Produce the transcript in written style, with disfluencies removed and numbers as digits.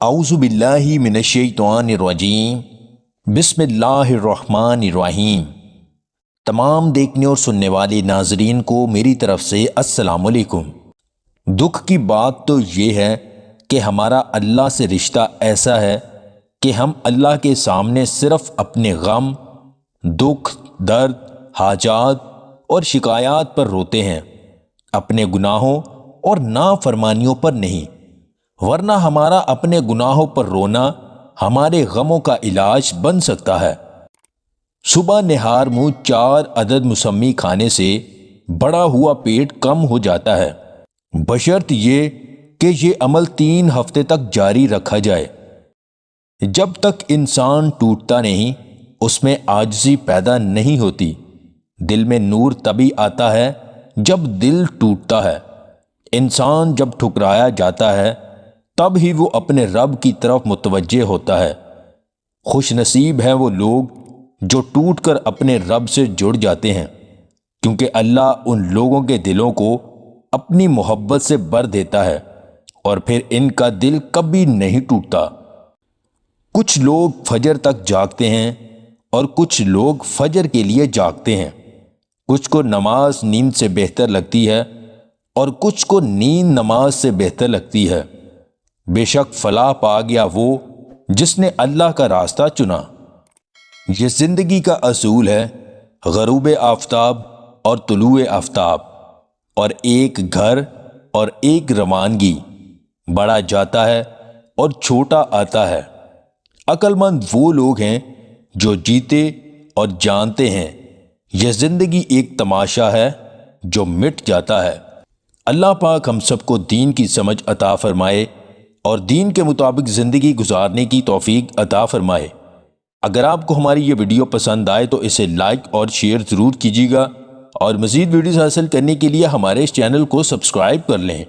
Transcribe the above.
اعوذ باللہ من الشیطان الرجیم بسم اللہ الرحمن الرحیم۔ تمام دیکھنے اور سننے والے ناظرین کو میری طرف سے السلام علیکم۔ دکھ کی بات تو یہ ہے کہ ہمارا اللہ سے رشتہ ایسا ہے کہ ہم اللہ کے سامنے صرف اپنے غم، دکھ، درد، حاجات اور شکایات پر روتے ہیں، اپنے گناہوں اور نافرمانیوں پر نہیں، ورنہ ہمارا اپنے گناہوں پر رونا ہمارے غموں کا علاج بن سکتا ہے۔ صبح نہار منہ 4 عدد مسمی کھانے سے بڑا ہوا پیٹ کم ہو جاتا ہے، بشرط یہ کہ یہ عمل 3 ہفتے تک جاری رکھا جائے۔ جب تک انسان ٹوٹتا نہیں، اس میں عاجزی پیدا نہیں ہوتی۔ دل میں نور تبھی آتا ہے جب دل ٹوٹتا ہے۔ انسان جب ٹھکرایا جاتا ہے تب ہی وہ اپنے رب کی طرف متوجہ ہوتا ہے۔ خوش نصیب ہیں وہ لوگ جو ٹوٹ کر اپنے رب سے جڑ جاتے ہیں، کیونکہ اللہ ان لوگوں کے دلوں کو اپنی محبت سے بھر دیتا ہے اور پھر ان کا دل کبھی نہیں ٹوٹتا۔ کچھ لوگ فجر تک جاگتے ہیں اور کچھ لوگ فجر کے لیے جاگتے ہیں۔ کچھ کو نماز نیند سے بہتر لگتی ہے اور کچھ کو نیند نماز سے بہتر لگتی ہے۔ بے شک فلاح پا گیا وہ جس نے اللہ کا راستہ چنا۔ یہ زندگی کا اصول ہے، غروب آفتاب اور طلوع آفتاب، اور ایک گھر اور ایک روانگی، بڑا جاتا ہے اور چھوٹا آتا ہے۔ عقل مند وہ لوگ ہیں جو جیتے اور جانتے ہیں یہ زندگی ایک تماشا ہے جو مٹ جاتا ہے۔ اللہ پاک ہم سب کو دین کی سمجھ عطا فرمائے اور دین کے مطابق زندگی گزارنے کی توفیق عطا فرمائے۔ اگر آپ کو ہماری یہ ویڈیو پسند آئے تو اسے لائک اور شیئر ضرور کیجیے گا، اور مزید ویڈیوز حاصل کرنے کے لیے ہمارے اس چینل کو سبسکرائب کر لیں۔